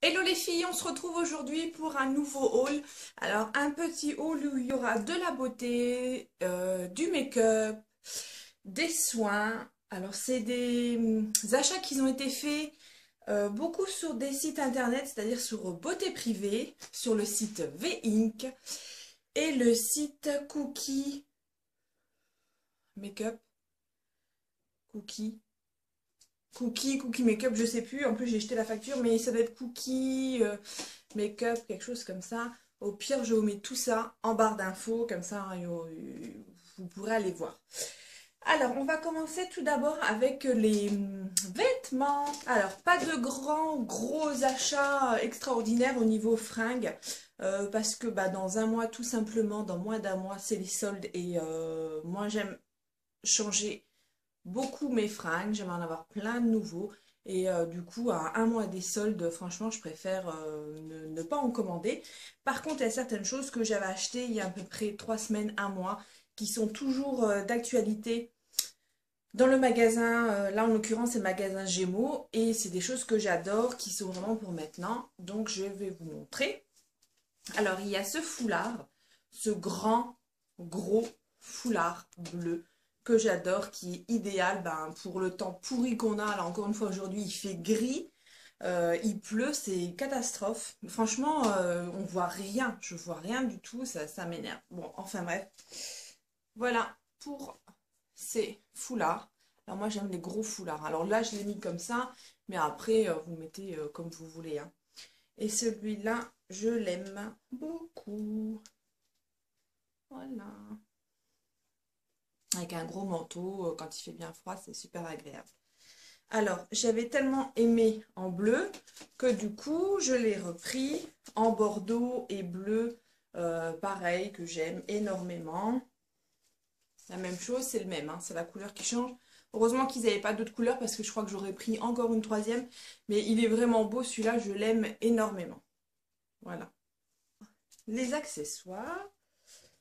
Hello les filles, on se retrouve aujourd'hui pour un nouveau haul. Alors un petit haul où il y aura de la beauté, du make-up, des soins. Alors c'est des achats qui ont été faits beaucoup sur des sites internet, c'est-à-dire sur Beauté Privée, sur le site V-Ink et le site Cookie Makeup, Cookie. Cookie Makeup, je sais plus. En plus, j'ai jeté la facture, mais ça doit être Cookie Makeup, quelque chose comme ça. Au pire, je vous mets tout ça en barre d'infos, comme ça, hein, vous pourrez aller voir. Alors, on va commencer tout d'abord avec les vêtements. Alors, pas de grands, gros achats extraordinaires au niveau fringues, parce que bah, dans un mois, tout simplement, dans moins d'un mois, c'est les soldes et moi, j'aime changer beaucoup mes fringues, j'aimerais en avoir plein de nouveaux. Et du coup, à un mois des soldes, franchement, je préfère ne pas en commander. Par contre, il y a certaines choses que j'avais achetées il y a à peu près 3 semaines, un mois, qui sont toujours d'actualité dans le magasin. Là, en l'occurrence, c'est le magasin Gémeaux. Et c'est des choses que j'adore, qui sont vraiment pour maintenant. Donc, je vais vous montrer. Alors, il y a ce foulard, ce grand, gros foulard bleu que j'adore, qui est idéal ben, pour le temps pourri qu'on a. Là, encore une fois, aujourd'hui, il fait gris, il pleut, c'est catastrophe. Franchement, on voit rien, je vois rien du tout, ça m'énerve. Bon, enfin bref, voilà pour ces foulards. Alors moi, j'aime les gros foulards. Alors là, je l'ai mis comme ça, mais après, vous mettez comme vous voulez, hein. Et celui-là, je l'aime beaucoup. Voilà. Avec un gros manteau, quand il fait bien froid, c'est super agréable. Alors, j'avais tellement aimé en bleu que du coup, je l'ai repris en bordeaux et bleu, pareil, que j'aime énormément. La même chose, c'est le même, hein, c'est la couleur qui change. Heureusement qu'ils n'avaient pas d'autres couleurs parce que je crois que j'aurais pris encore une troisième. Mais il est vraiment beau, celui-là, je l'aime énormément. Voilà. Les accessoires,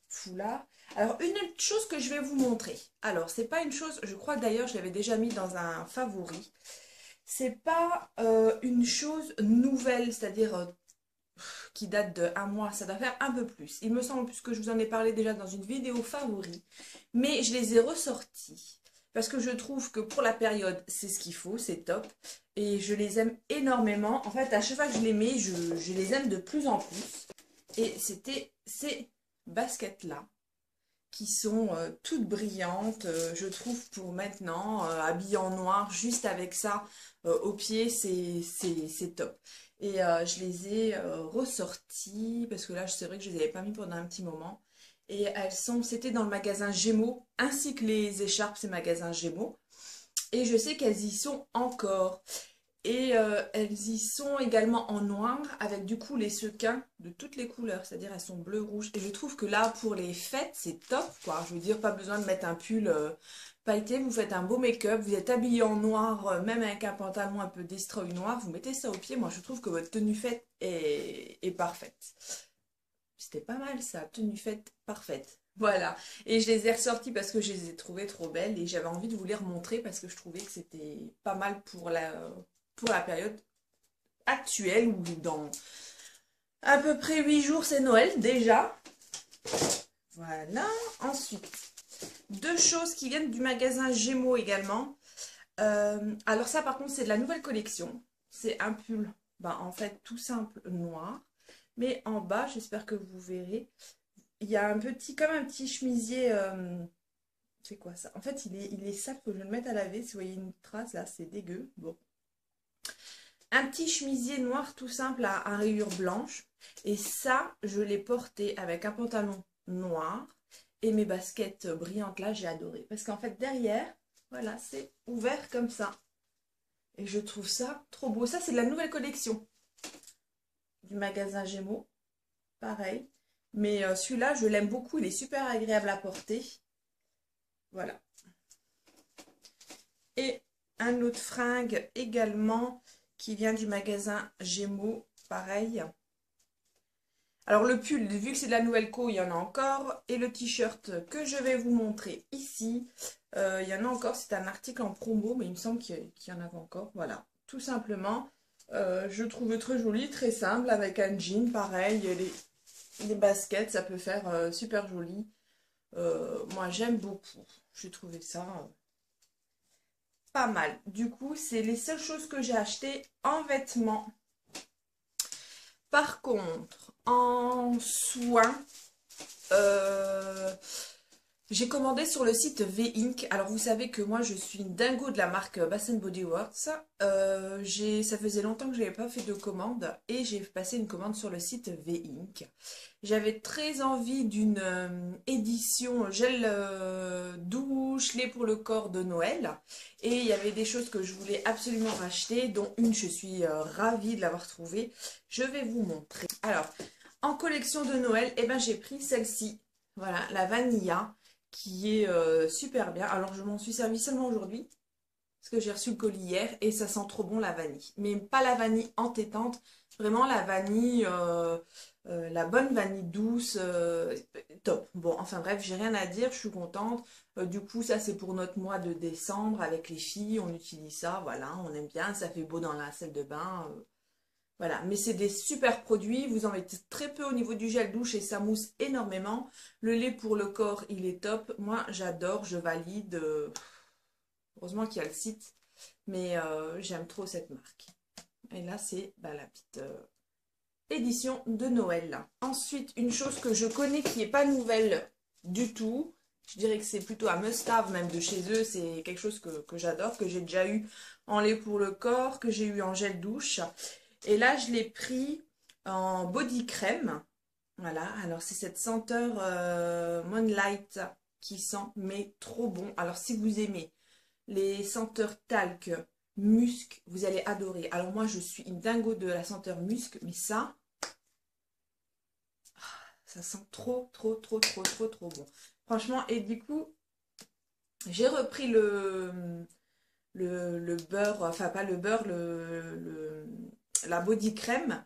foulard. Alors, une chose que je vais vous montrer. Alors, c'est pas une chose, je crois que d'ailleurs, je l'avais déjà mis dans un favori. C'est pas une chose nouvelle, c'est-à-dire qui date de un mois, ça doit faire un peu plus. Il me semble, puisque je vous en ai parlé déjà dans une vidéo favori, mais je les ai ressortis parce que je trouve que pour la période, c'est ce qu'il faut, c'est top. Et je les aime énormément. En fait, à chaque fois que je les mets, je les aime de plus en plus. Et c'était ces baskets-là qui sont toutes brillantes, je trouve, pour maintenant, habillées en noir, juste avec ça au pied, c'est top. Et je les ai ressorties, parce que là, c'est vrai que je les avais pas mis pendant un petit moment. Et c'était dans le magasin Gémeaux, ainsi que les écharpes, c'est magasin Gémeaux. Et je sais qu'elles y sont encore. Et elles y sont également en noir avec du coup les sequins de toutes les couleurs, c'est-à-dire elles sont bleues, rouges. Et je trouve que là pour les fêtes c'est top quoi. Je veux dire pas besoin de mettre un pull pailleté, vous faites un beau make-up, vous êtes habillé en noir, même avec un pantalon un peu destroy noir, vous mettez ça au pied. Moi je trouve que votre tenue fête est parfaite. C'était pas mal ça, tenue fête parfaite. Voilà. Et je les ai ressorties parce que je les ai trouvées trop belles et j'avais envie de vous les remontrer parce que je trouvais que c'était pas mal pour la période actuelle où dans à peu près 8 jours c'est Noël déjà. Voilà. Ensuite, deux choses qui viennent du magasin Gémeaux également. Alors ça par contre c'est de la nouvelle collection. C'est un pull, ben, en fait tout simple noir. Mais en bas, j'espère que vous verrez, il y a un petit, comme un petit chemisier. C'est quoi ça? En fait, il est sale, faut que je le mette à laver. Si vous voyez une trace là, c'est dégueu. Bon. Un petit chemisier noir tout simple à rayures blanches. Et ça, je l'ai porté avec un pantalon noir et mes baskets brillantes là, j'ai adoré. Parce qu'en fait, derrière, voilà, c'est ouvert comme ça. Et je trouve ça trop beau. Ça, c'est de la nouvelle collection du magasin Gémeaux. Pareil. Mais celui-là, je l'aime beaucoup. Il est super agréable à porter. Voilà. Et un autre fringue également qui vient du magasin Gémeaux. Pareil. Alors le pull, vu que c'est de la nouvelle co, il y en a encore. Et le t-shirt que je vais vous montrer ici, il y en a encore. C'est un article en promo, mais il me semble qu'il y en avait encore. Voilà, tout simplement. Je trouve très joli, très simple, avec un jean, pareil, les baskets, ça peut faire super joli. Moi, j'aime beaucoup. J'ai trouvé ça pas mal. Du coup, c'est les seules choses que j'ai achetées en vêtements. Par contre, en soins, euh, j'ai commandé sur le site V-Ink. Alors vous savez que moi je suis une dingo de la marque Bath Body Works. Ça faisait longtemps que je n'avais pas fait de commande et j'ai passé une commande sur le site V-Ink. J'avais très envie d'une édition gel douche, lait pour le corps de Noël. Et il y avait des choses que je voulais absolument racheter, dont une je suis ravie de l'avoir trouvée. Je vais vous montrer. Alors, en collection de Noël, eh ben, j'ai pris celle-ci. Voilà, la Vanilla qui est super bien. Alors je m'en suis servi seulement aujourd'hui parce que j'ai reçu le colis hier et ça sent trop bon la vanille. Mais pas la vanille entêtante, vraiment la vanille, la bonne vanille douce, top. Bon, enfin bref, j'ai rien à dire, je suis contente. Du coup, ça c'est pour notre mois de décembre avec les filles, on utilise ça, voilà, on aime bien, ça fait beau dans la salle de bain. Voilà, mais c'est des super produits, vous en mettez très peu au niveau du gel douche et ça mousse énormément. Le lait pour le corps, il est top. Moi, j'adore, je valide. Heureusement qu'il y a le site, mais j'aime trop cette marque. Et là, c'est bah, la petite édition de Noël. Ensuite, une chose que je connais qui n'est pas nouvelle du tout, je dirais que c'est plutôt un must-have même de chez eux, c'est quelque chose que j'adore, que j'ai déjà eu en lait pour le corps, que j'ai eu en gel douche. Et là, je l'ai pris en body crème. Voilà, alors c'est cette senteur Moonlight qui sent mais trop bon. Alors si vous aimez les senteurs talc, musc, vous allez adorer. Alors moi, je suis une dingo de la senteur musc, mais ça sent trop, trop, trop, trop, trop, trop bon. Franchement, et du coup, j'ai repris le beurre, enfin pas le beurre, la body crème.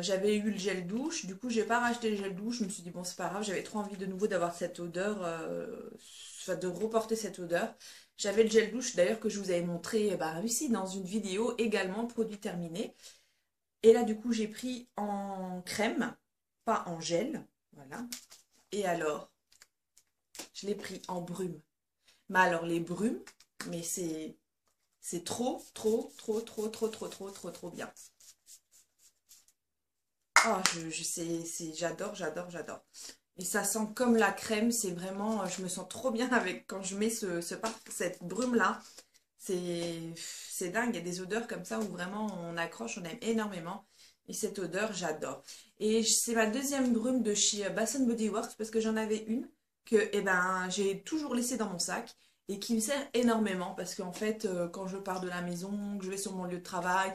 J'avais eu le gel douche, du coup j'ai pas racheté le gel douche, je me suis dit bon c'est pas grave, j'avais trop envie de nouveau d'avoir cette odeur, enfin de reporter cette odeur. J'avais le gel douche d'ailleurs que je vous avais montré bah, ici dans une vidéo également, produit terminé. Et là du coup j'ai pris en crème, pas en gel, voilà. Et alors, je l'ai pris en brume. Mais alors les brumes, mais c'est trop, trop, trop, trop, trop, trop, trop, trop, trop bien. Ah, j'adore, j'adore, j'adore. Et ça sent comme la crème, c'est vraiment, je me sens trop bien avec quand je mets cette brume-là. C'est dingue, il y a des odeurs comme ça où vraiment on accroche, on aime énormément. Et cette odeur, j'adore. Et c'est ma deuxième brume de chez Bath Body Works parce que j'en avais une que eh ben, j'ai toujours laissée dans mon sac et qui me sert énormément parce qu'en fait, quand je pars de la maison, que je vais sur mon lieu de travail,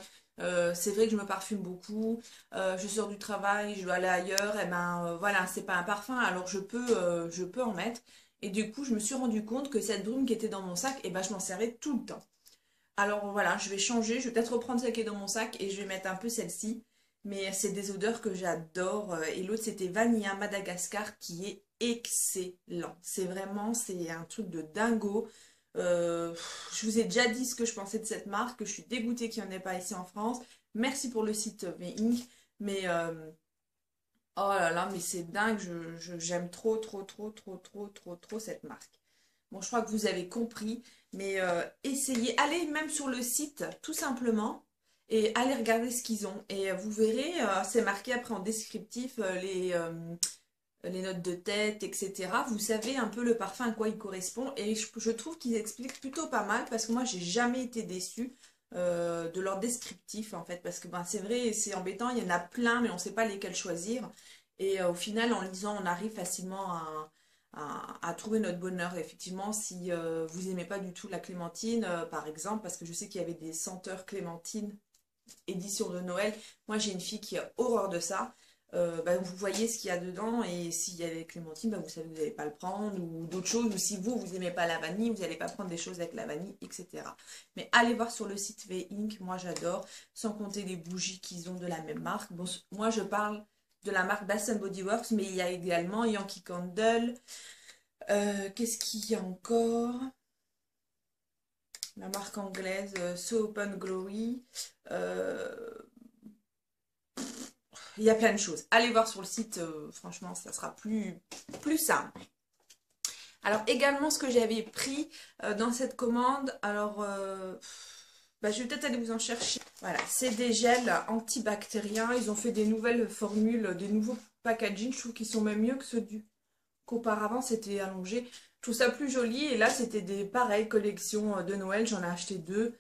c'est vrai que je me parfume beaucoup. Je sors du travail, je dois aller ailleurs, et ben voilà, c'est pas un parfum, alors je peux en mettre. Et du coup, je me suis rendu compte que cette brume qui était dans mon sac, et ben je m'en servais tout le temps. Alors voilà, je vais changer, je vais peut-être reprendre celle qui est dans mon sac et je vais mettre un peu celle-ci. Mais c'est des odeurs que j'adore. Et l'autre, c'était Vanilla Madagascar qui est excellent. C'est vraiment, c'est un truc de dingo. Je vous ai déjà dit ce que je pensais de cette marque. Je suis dégoûtée qu'il n'y en ait pas ici en France. Merci pour le site V-Ink. Mais oh là là, mais c'est dingue. J'aime trop, trop, trop, trop, trop, trop, trop cette marque. Bon, je crois que vous avez compris, mais essayez, allez même sur le site tout simplement et allez regarder ce qu'ils ont. Et vous verrez, c'est marqué après en descriptif les notes de tête, etc. Vous savez un peu le parfum à quoi il correspond et je trouve qu'ils expliquent plutôt pas mal parce que moi j'ai jamais été déçue de leur descriptif en fait parce que ben, c'est vrai, c'est embêtant, il y en a plein mais on ne sait pas lesquels choisir et au final en lisant on arrive facilement à trouver notre bonheur. Effectivement, si vous aimez pas du tout la clémentine, par exemple, parce que je sais qu'il y avait des senteurs clémentine édition de Noël, moi j'ai une fille qui a horreur de ça. Bah, vous voyez ce qu'il y a dedans et s'il y a des clémentines, bah, vous savez que vous n'allez pas le prendre ou d'autres choses, ou si vous n'aimez pas la vanille, vous n'allez pas prendre des choses avec la vanille, etc. Mais allez voir sur le site V-Ink, moi j'adore, sans compter les bougies qu'ils ont de la même marque. Bon, moi je parle de la marque Bath Body Works, mais il y a également Yankee Candle. Qu'est-ce qu'il y a encore? la marque anglaise So Open Glowy. Il y a plein de choses. Allez voir sur le site, franchement, ça sera plus simple. Alors également, ce que j'avais pris dans cette commande, alors je vais peut-être aller vous en chercher. Voilà, c'est des gels antibactériens. Ils ont fait des nouvelles formules, des nouveaux packaging. Je trouve qu'ils sont même mieux que ceux qu'auparavant c'était allongé. Je trouve ça plus joli. Et là, c'était des pareilles collections de Noël. J'en ai acheté deux.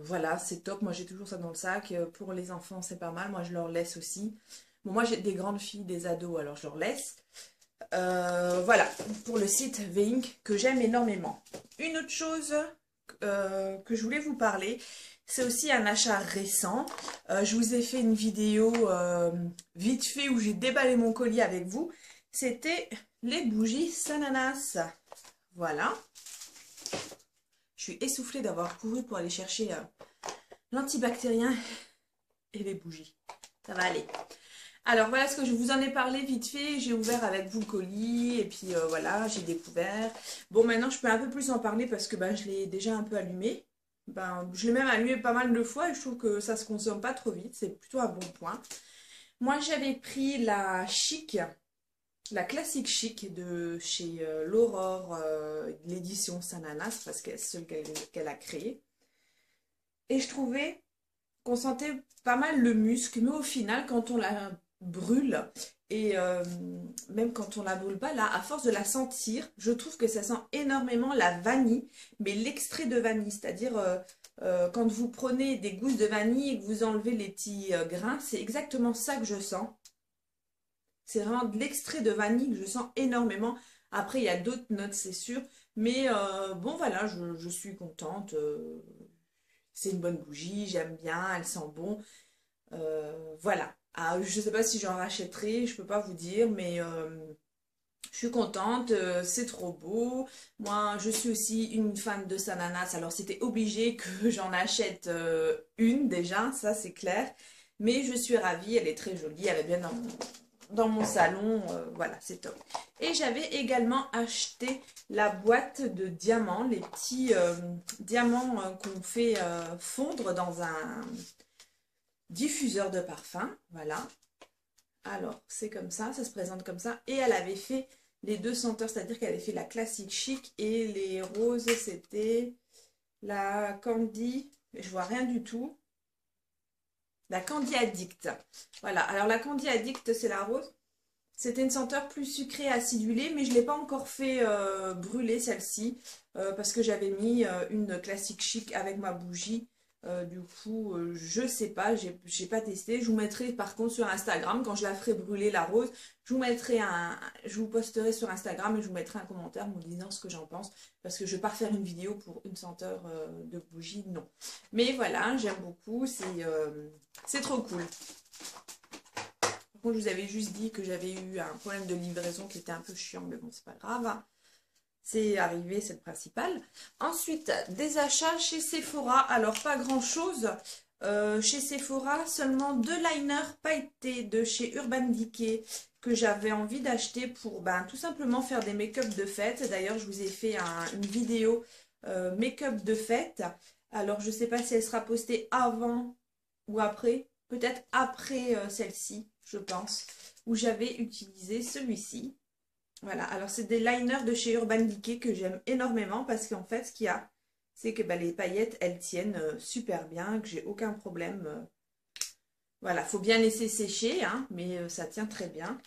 Voilà, c'est top. Moi, j'ai toujours ça dans le sac. Pour les enfants, c'est pas mal. Moi, je leur laisse aussi. Bon, moi, j'ai des grandes filles, des ados, alors je leur laisse. Voilà, pour le site Veink que j'aime énormément. Une autre chose que je voulais vous parler, c'est aussi un achat récent. Je vous ai fait une vidéo vite fait où j'ai déballé mon colis avec vous. C'était les bougies Sananas. Voilà. Je suis essoufflée d'avoir couru pour aller chercher l'antibactérien et les bougies. Ça va aller. Alors voilà ce que je vous en ai parlé vite fait, j'ai ouvert avec vous le colis et puis voilà, j'ai découvert. Bon maintenant je peux un peu plus en parler parce que je l'ai déjà un peu allumé. Je l'ai même allumé pas mal de fois et je trouve que ça se consomme pas trop vite, c'est plutôt un bon point. Moi j'avais pris la Chic, la classique Chic de chez l'Aurore, l'édition Sananas parce que c'est celle qu'elle a créée. Et je trouvais qu'on sentait pas mal le musc, mais au final quand on la brûle et même quand on la brûle pas là, à force de la sentir, je trouve que ça sent énormément la vanille, mais l'extrait de vanille, c'est-à-dire quand vous prenez des gousses de vanille et que vous enlevez les petits grains, c'est exactement ça que je sens. C'est vraiment de l'extrait de vanille que je sens énormément. Après il y a d'autres notes c'est sûr, mais bon voilà, je suis contente. C'est une bonne bougie, j'aime bien, elle sent bon. Voilà. Ah, je ne sais pas si j'en rachèterai, je peux pas vous dire, mais je suis contente, c'est trop beau. Moi, je suis aussi une fan de Sananas, alors c'était obligé que j'en achète une déjà, ça c'est clair. Mais je suis ravie, elle est très jolie, elle est bien dans mon salon, voilà, c'est top. Et j'avais également acheté la boîte de diamants, les petits diamants qu'on fait fondre dans un diffuseur de parfum, voilà. Alors, c'est comme ça se présente comme ça. Et elle avait fait les deux senteurs, c'est-à-dire qu'elle avait fait la classique chic et les roses, c'était la Candy, mais je vois rien du tout. La Candy Addict. Voilà, alors la Candy Addict, c'est la rose. C'était une senteur plus sucrée, acidulée, mais je ne l'ai pas encore fait brûler celle-ci, parce que j'avais mis une classique chic avec ma bougie. Du coup, je sais pas, j'ai pas testé. Je vous mettrai par contre sur Instagram, quand je la ferai brûler la rose, je vous posterai sur Instagram et je vous mettrai un commentaire me disant ce que j'en pense, parce que je vais pas refaire une vidéo pour une senteur de bougie, non. Mais voilà, j'aime beaucoup, c'est trop cool. Je vous avais juste dit que j'avais eu un problème de livraison qui était un peu chiant, mais bon, c'est pas grave. C'est arrivé, c'est le principal. Ensuite, des achats chez Sephora. Alors, pas grand-chose. Chez Sephora, seulement 2 liners pailletés de chez Urban Decay que j'avais envie d'acheter pour tout simplement faire des make-up de fête. D'ailleurs, je vous ai fait une vidéo make-up de fête. Alors, je ne sais pas si elle sera postée avant ou après. Peut-être après celle-ci, je pense, où j'avais utilisé celui-ci. Voilà, alors c'est des liners de chez Urban Decay que j'aime énormément parce qu'en fait, ce qu'il y a, c'est que les paillettes, elles tiennent super bien, que j'ai aucun problème. Voilà, faut bien laisser sécher, hein, mais ça tient très bien.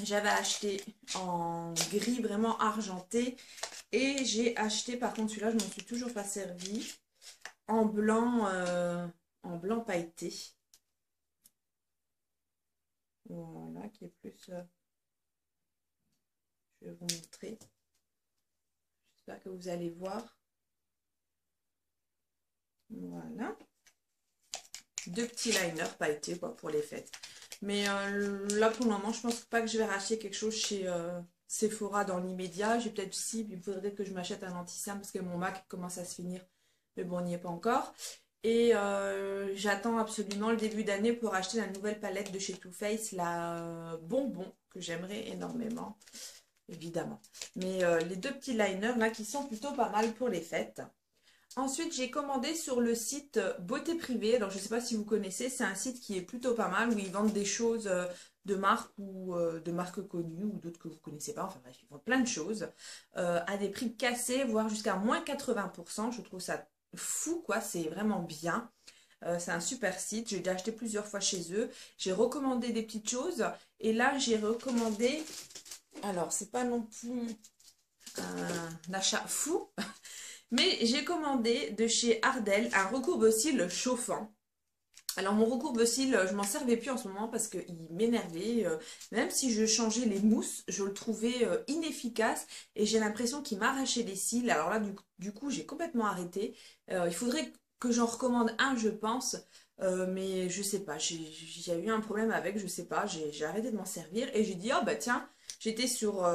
J'avais acheté en gris vraiment argenté et j'ai acheté, par contre, celui-là, je m'en suis toujours pas servi, en blanc pailleté. Voilà, qui est plus... je vais vous montrer. J'espère que vous allez voir. Voilà. 2 petits liners pailletés quoi, pour les fêtes. Mais là, pour le moment, je pense pas que je vais racheter quelque chose chez Sephora dans l'immédiat. J'ai peut-être si, il faudrait que je m'achète un anti-cerne parce que mon Mac commence à se finir. Mais bon, on n'y est pas encore. Et j'attends absolument le début d'année pour acheter la nouvelle palette de chez Too Faced, la Bonbon, que j'aimerais énormément. évidemment. Mais les deux petits liners là qui sont plutôt pas mal pour les fêtes. Ensuite, j'ai commandé sur le site Beauté Privée. Alors, je ne sais pas si vous connaissez, c'est un site qui est plutôt pas mal où ils vendent des choses de marques ou de marques connues ou d'autres que vous ne connaissez pas. Enfin bref, ils vendent plein de choses à des prix cassés, voire jusqu'à moins 80%. Je trouve ça fou, quoi. C'est vraiment bien. C'est un super site. J'ai déjà acheté plusieurs fois chez eux. J'ai recommandé des petites choses. Et là, j'ai recommandé. Alors, c'est pas non plus un achat fou. Mais j'ai commandé de chez Ardell un recourbe-cils chauffant. Alors mon recourbe-cils, je m'en servais plus en ce moment parce qu'il m'énervait. Même si je changeais les mousses, je le trouvais inefficace et j'ai l'impression qu'il m'arrachait les cils. Alors là, du coup, j'ai complètement arrêté. Il faudrait que j'en recommande un, je pense. Mais je sais pas, j'ai eu un problème avec, je sais pas, j'ai arrêté de m'en servir et j'ai dit, oh bah tiens, j'étais sur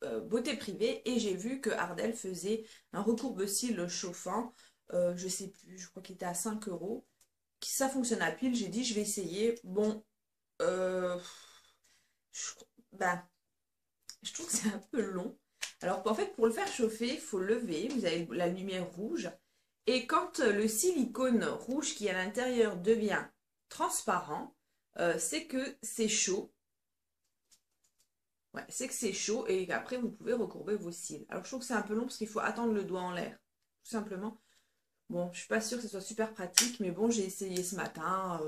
Beauté Privée et j'ai vu que Ardell faisait un recourbe-cils chauffant. Je sais plus, je crois qu'il était à 5 euros. Ça fonctionne à pile, j'ai dit je vais essayer. Bon, euh, je, bah, je trouve que c'est un peu long. Alors en fait, pour le faire chauffer, il faut lever. Vous avez la lumière rouge. Et quand le silicone rouge qui est à l'intérieur devient transparent, c'est que c'est chaud. Ouais, c'est que c'est chaud et qu'après vous pouvez recourber vos cils. Alors je trouve que c'est un peu long parce qu'il faut attendre le doigt en l'air, tout simplement. Bon, je suis pas sûre que ce soit super pratique, mais bon, j'ai essayé ce matin.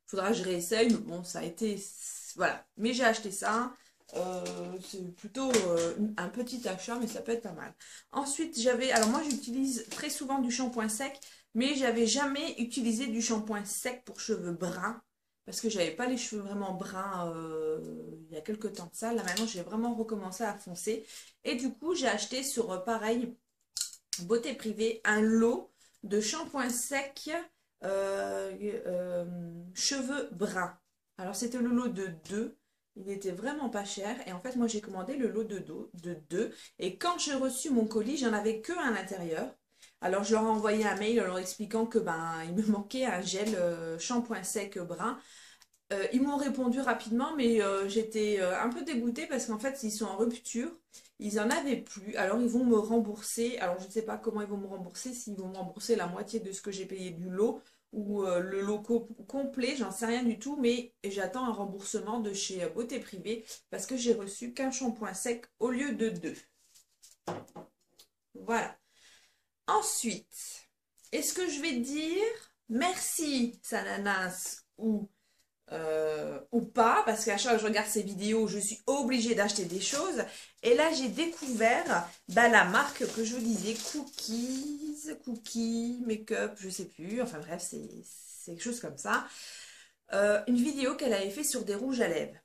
Faudra que je réessaye, mais bon, ça a été. Voilà. Mais j'ai acheté ça. C'est plutôt un petit achat, mais ça peut être pas mal. Ensuite, j'avais. Alors, moi, j'utilise très souvent du shampoing sec, mais j'avais jamais utilisé du shampoing sec pour cheveux bruns. Parce que j'avais pas les cheveux vraiment bruns il y a quelques temps de ça. Là, maintenant, j'ai vraiment recommencé à foncer. Et du coup, j'ai acheté sur pareil, Beauté Privée, un lot de shampoing sec cheveux bruns. Alors c'était le lot de 2. Il était vraiment pas cher. Et en fait, moi j'ai commandé le lot de 2. Et quand j'ai reçu mon colis, j'en avais que à l'intérieur. Alors je leur ai envoyé un mail en leur expliquant que ben il me manquait un gel shampoing sec brun. Ils m'ont répondu rapidement, mais j'étais un peu dégoûtée parce qu'en fait, ils sont en rupture. Ils en avaient plus. Alors, ils vont me rembourser. Alors, je ne sais pas comment ils vont me rembourser. S'ils vont me rembourser la moitié de ce que j'ai payé du lot ou le lot complet, j'en sais rien du tout. Mais j'attends un remboursement de chez Beauté Privée parce que j'ai reçu qu'un shampoing sec au lieu de 2. Voilà. Ensuite, est-ce que je vais dire merci, Sananas, ou pas, parce qu'à chaque fois que je regarde ces vidéos, je suis obligée d'acheter des choses. Et là, j'ai découvert bah, la marque que je vous disais, Cookie Makeup, je sais plus. Enfin bref, c'est quelque chose comme ça. Une vidéo qu'elle avait fait sur des rouges à lèvres.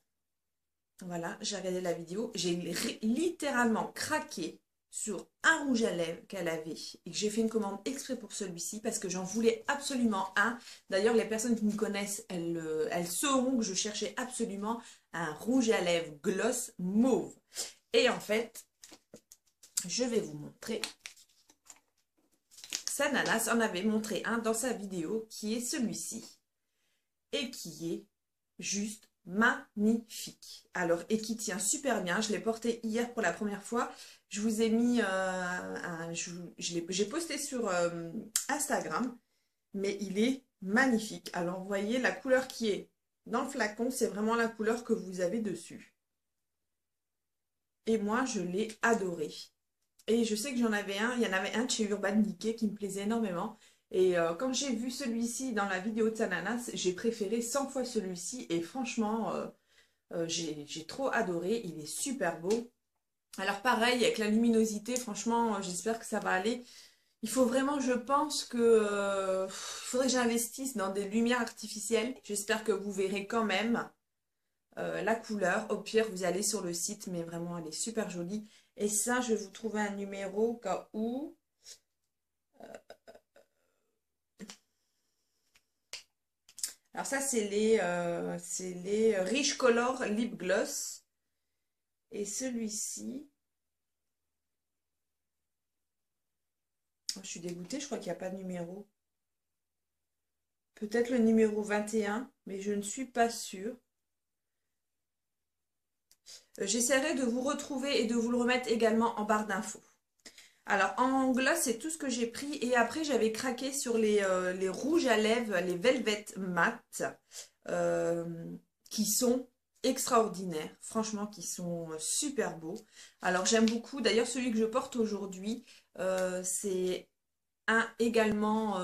Voilà, j'ai regardé la vidéo, j'ai littéralement craqué sur un rouge à lèvres qu'elle avait et que j'ai fait une commande exprès pour celui-ci parce que j'en voulais absolument un. D'ailleurs, les personnes qui me connaissent, elles sauront que je cherchais absolument un rouge à lèvres gloss mauve. Et en fait, je vais vous montrer. Sananas en avait montré un dans sa vidéo qui est celui-ci et qui est juste magnifique. Alors, et qui tient super bien. Je l'ai porté hier pour la première fois. Je vous ai mis j'ai posté sur Instagram, mais il est magnifique. Alors, vous voyez la couleur qui est dans le flacon, c'est vraiment la couleur que vous avez dessus. Et moi, je l'ai adoré. Et je sais que j'en avais un, il y en avait un de chez Urban Decay qui me plaisait énormément. Et quand j'ai vu celui-ci dans la vidéo de Sananas, j'ai préféré 100 fois celui-ci. Et franchement, j'ai trop adoré. Il est super beau. Alors pareil, avec la luminosité, franchement, j'espère que ça va aller. Il faut vraiment, je pense que il faudrait que j'investisse dans des lumières artificielles. J'espère que vous verrez quand même la couleur. Au pire, vous allez sur le site, mais vraiment, elle est super jolie. Et ça, je vais vous trouver un numéro au cas où. Alors ça, c'est les Rich Color Lip Gloss. Et celui-ci, oh, je suis dégoûtée, je crois qu'il n'y a pas de numéro. Peut-être le numéro 21, mais je ne suis pas sûre. J'essaierai de vous retrouver et de vous le remettre également en barre d'infos. Alors, en gloss, c'est tout ce que j'ai pris. Et après, j'avais craqué sur les rouges à lèvres, les Velvet Matte, euh, qui sont extraordinaires. Franchement, qui sont super beaux. Alors, j'aime beaucoup. D'ailleurs, celui que je porte aujourd'hui, c'est un également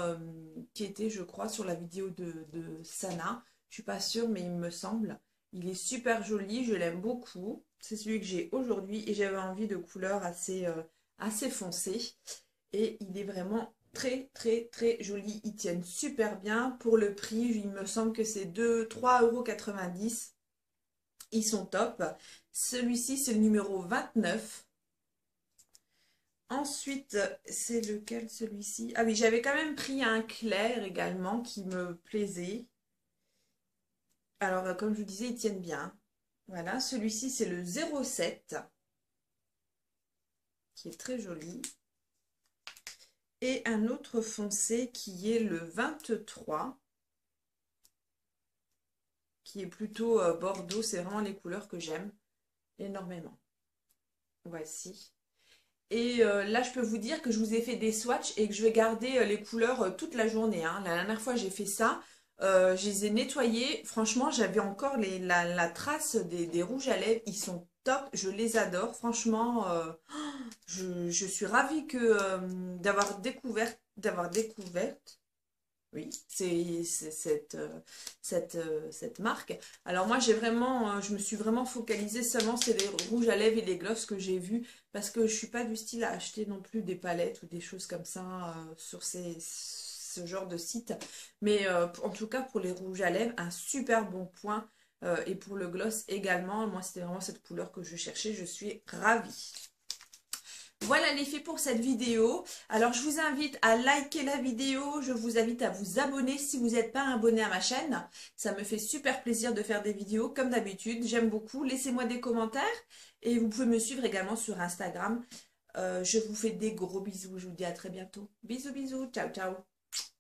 qui était, je crois, sur la vidéo de Sana. Je suis pas sûre, mais il me semble. Il est super joli, je l'aime beaucoup. C'est celui que j'ai aujourd'hui et j'avais envie de couleurs assez foncées. Et il est vraiment très très très joli. Ils tiennent super bien. Pour le prix, il me semble que c'est 3,90 €. Ils sont top. Celui-ci, c'est le numéro 29. Ensuite, c'est lequel celui-ci? Ah oui, j'avais quand même pris un clair également qui me plaisait. Alors, comme je vous disais, ils tiennent bien. Voilà, celui-ci, c'est le 07, qui est très joli. Et un autre foncé qui est le 23, qui est plutôt bordeaux. C'est vraiment les couleurs que j'aime énormément. Voici. Et là, je peux vous dire que je vous ai fait des swatchs et que je vais garder les couleurs toute la journée, hein. La dernière fois, j'ai fait ça. Je les ai nettoyés. Franchement, j'avais encore la trace des rouges à lèvres. Ils sont top. Je les adore. Franchement, je suis ravie d'avoir découvert. Oui, c'est cette marque. Alors moi, je me suis vraiment focalisée seulement sur les rouges à lèvres et les glosses que j'ai vus parce que je suis pas du style à acheter non plus des palettes ou des choses comme ça sur ce genre de site. Mais en tout cas, pour les rouges à lèvres, un super bon point. Et pour le gloss également, moi, c'était vraiment cette couleur que je cherchais. Je suis ravie. Voilà les filles pour cette vidéo. Alors je vous invite à liker la vidéo, je vous invite à vous abonner si vous n'êtes pas abonné à ma chaîne. Ça me fait super plaisir de faire des vidéos comme d'habitude, j'aime beaucoup. Laissez-moi des commentaires et vous pouvez me suivre également sur Instagram. Je vous fais des gros bisous, je vous dis à très bientôt. Bisous bisous, ciao ciao.